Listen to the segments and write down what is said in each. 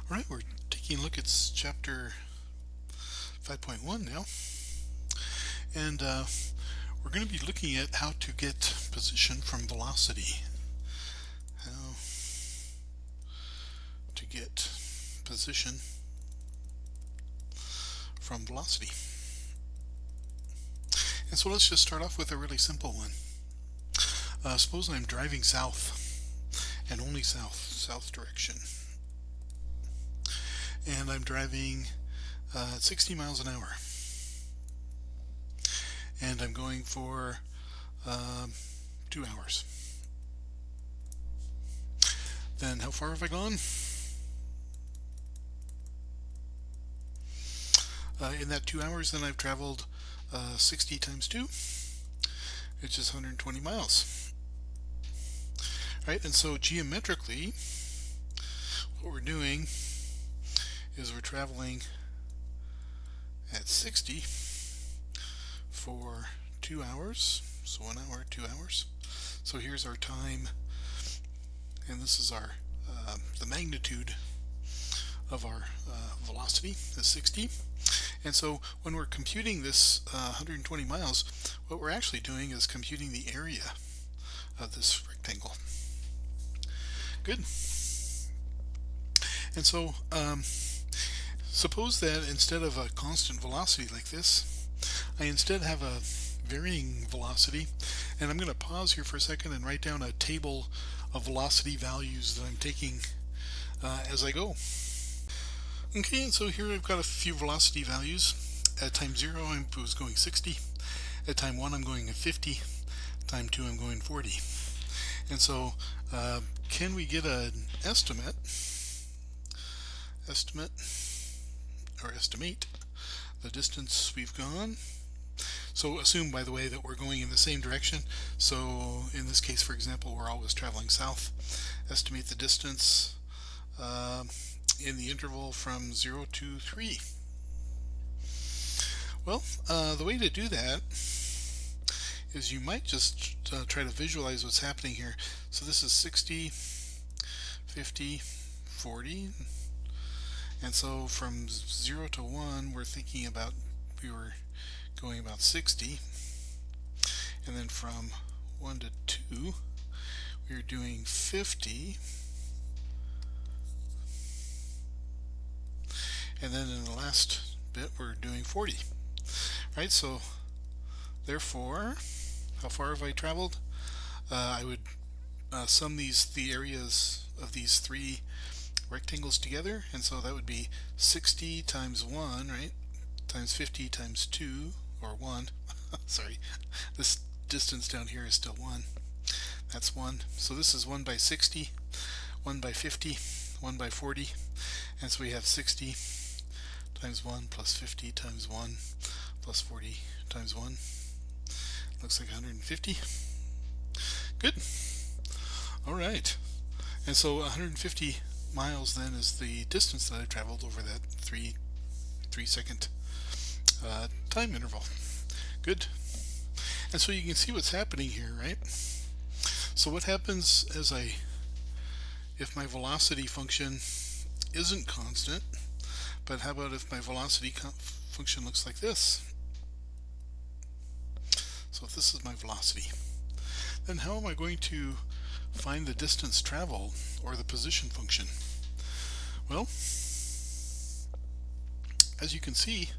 Alright, we're taking a look at chapter 5.1 now, and we're going to be looking at how to get position from velocity. How to get position from velocity. And so let's just start off with a really simple one. Suppose I'm driving south, and only south direction. And I'm driving 60 miles an hour. And I'm going for 2 hours. Then how far have I gone? In that 2 hours, then I've traveled 60 times 2, which is 120 miles. Right, and so geometrically, what we're doing is we're traveling at 60 for 2 hours, so 1 hour, 2 hours. So here's our time, and this is our the magnitude of our velocity is 60. And so when we're computing this 120 miles, what we're actually doing is computing the area of this rectangle. Good. And so suppose that instead of a constant velocity like this, I instead have a varying velocity, and I'm going to pause here for a second and write down a table of velocity values that I'm taking as I go. Okay, and so here I've got a few velocity values. At time 0 I was going 60, at time 1 I'm going at 50, time 2 I'm going 40. And so can we get an estimate or estimate the distance we've gone? So assume, by the way, that we're going in the same direction. So in this case, for example, we're always traveling south. Estimate the distance in the interval from 0 to 3. Well, the way to do that is you might just try to visualize what's happening here. So this is 60, 50, 40, and so from 0 to 1 we're thinking about, we were going about 60, and then from 1 to 2 we were doing 50, and then in the last bit we're doing 40. Right, so therefore, how far have I traveled? I would sum the areas of these three rectangles together, and so that would be 60 times 1, right, times 50 times 2, or 1. Sorry, this distance down here is still 1. That's 1. So this is 1 by 60, 1 by 50, 1 by 40, and so we have 60 times 1 plus 50 times 1 plus 40 times 1. Looks like 150. Good. Alright. And so 150 miles then is the distance that I traveled over that 3 second time interval. Good. And so you can see what's happening here, right? So what happens if my velocity function isn't constant, but how about if my velocity function looks like this? So if this is my velocity, then how am I going to find the distance traveled, or the position function? Well, as you can see,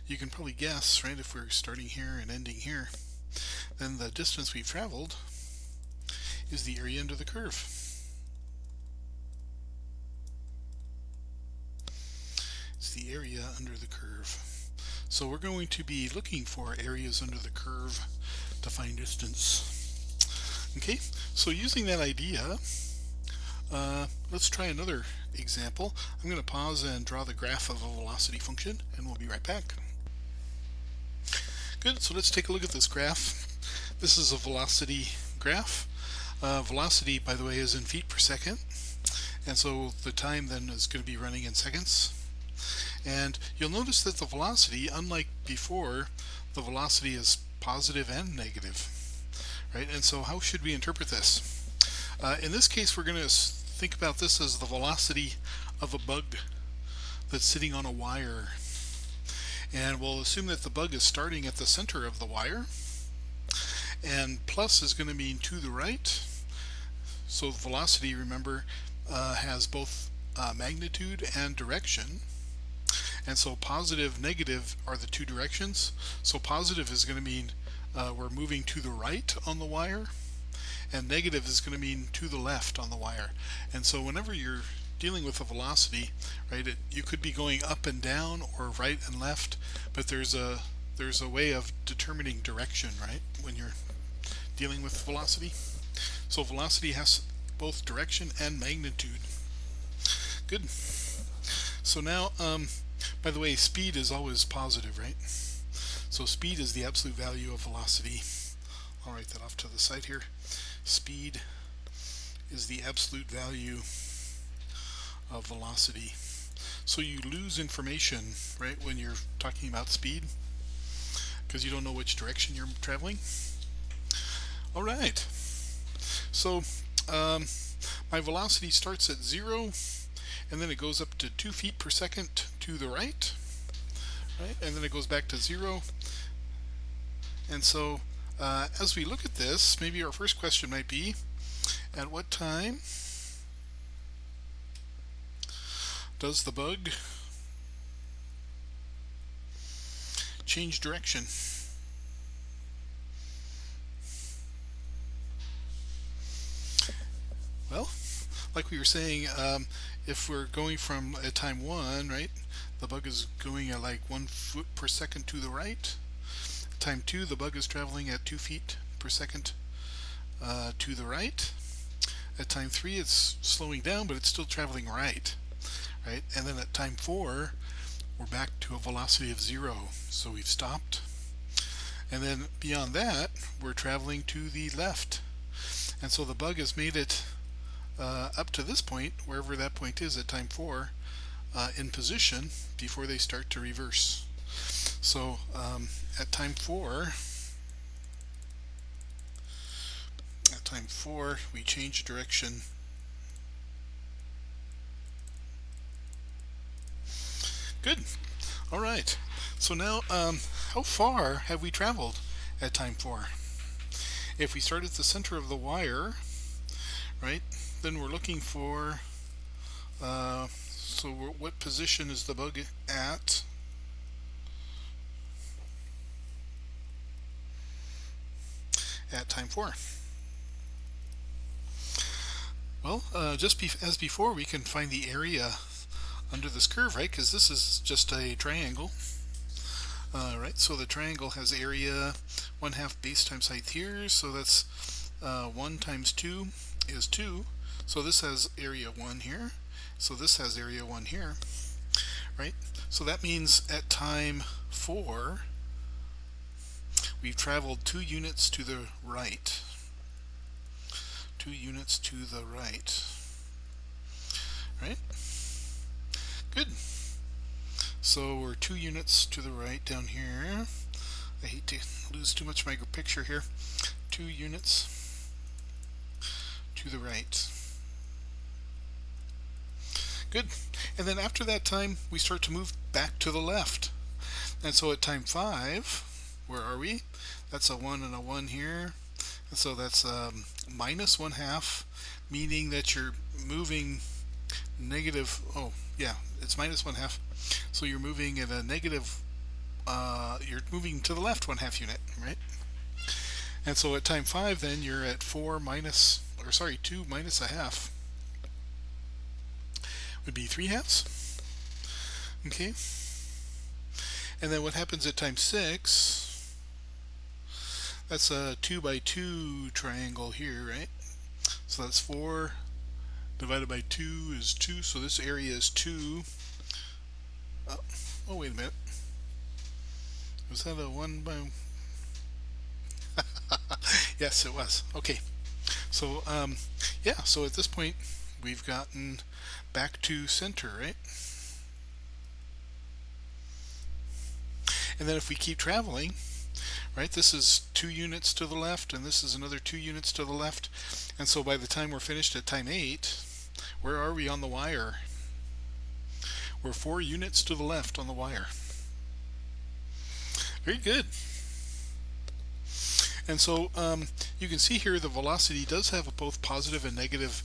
you can probably guess, right, if we're starting here and ending here, then the distance we've traveled is the area under the curve. It's the area under the curve. So we're going to be looking for areas under the curve to find distance. Okay, so using that idea, let's try another example. I'm going to pause and draw the graph of a velocity function, and we'll be right back. Good, so let's take a look at this graph. This is a velocity graph. Velocity, by the way, is in feet per second, and so the time then is going to be running in seconds. And you'll notice that the velocity, unlike before, the velocity is positive and negative, right? And so how should we interpret this? In this case, we're going to think about this as the velocity of a bug that's sitting on a wire. And we'll assume that the bug is starting at the center of the wire. And plus is going to mean to the right. So velocity, remember, has both magnitude and direction. And so positive, negative are the two directions. So positive is going to mean we're moving to the right on the wire, and negative is going to mean to the left on the wire. And so whenever you're dealing with a velocity, right, you could be going up and down or right and left, but there's a way of determining direction, right, when you're dealing with velocity. So velocity has both direction and magnitude. Good. So now, by the way, speed is always positive, right? So speed is the absolute value of velocity. I'll write that off to the side here. Speed is the absolute value of velocity. So you lose information, right, when you're talking about speed, because you don't know which direction you're traveling. All right. So my velocity starts at 0, and then it goes up to 2 feet per second to the right, and then it goes back to 0. And so as we look at this, maybe our first question might be, at what time does the bug change direction? Well, like we were saying, if we're going from at time 1, right, the bug is going at like 1 foot per second to the right. Time 2, the bug is traveling at 2 feet per second to the right. At time 3, it's slowing down, but it's still traveling right. And then at time 4, we're back to a velocity of 0, so we've stopped. And then beyond that, we're traveling to the left. And so the bug has made it up to this point, wherever that point is at time 4, in position before they start to reverse. So at time 4, we change direction. Good. All right. So now, how far have we traveled at time 4? If we start at the center of the wire, right, then we're looking for, what position is the bug at? At time 4. Well, just as before, we can find the area under this curve, right? Because this is just a triangle. Right, so the triangle has area 1/2 base times height here, so that's 1 times 2 is 2. So this has area 1 here, so this has area 1 here, right? So that means at time 4, we've traveled 2 units to the right. 2 units to the right. Right? Good. So we're 2 units to the right down here. I hate to lose too much of my picture here. 2 units to the right. Good. And then after that time, we start to move back to the left. And so at time 5, where are we? That's a 1 and a 1 here. And so that's minus 1/2, meaning that you're moving negative, it's minus 1/2. So you're moving at a negative, you're moving to the left 1/2 unit, right? And so at time 5, then you're at 2 minus 1/2 would be 3/2. Okay. And then what happens at time 6? That's a 2 by 2 triangle here, right? So that's 4 divided by 2 is 2. So this area is 2. Oh, wait a minute. Was that a 1 by... Yes, it was. Okay. So, so at this point, we've gotten back to center, right? And then if we keep traveling, right, this is 2 units to the left, and this is another 2 units to the left. And so by the time we're finished at time 8, where are we on the wire? We're 4 units to the left on the wire. Very good. And so you can see here the velocity does have a both positive and negative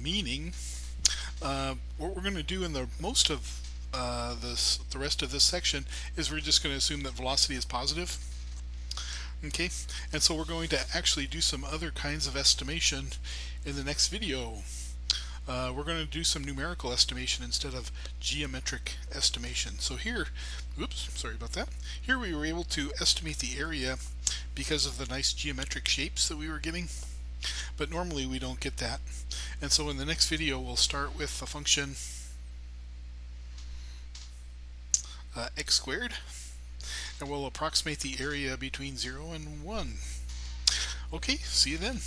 meaning. What we're going to do in the most of the rest of this section is we're just going to assume that velocity is positive. Okay, and so we're going to actually do some other kinds of estimation in the next video. We're going to do some numerical estimation instead of geometric estimation. So here, oops, sorry about that. Here we were able to estimate the area because of the nice geometric shapes that we were getting, but normally we don't get that. And so in the next video we'll start with the function x squared, and we'll approximate the area between 0 and 1. Okay, see you then.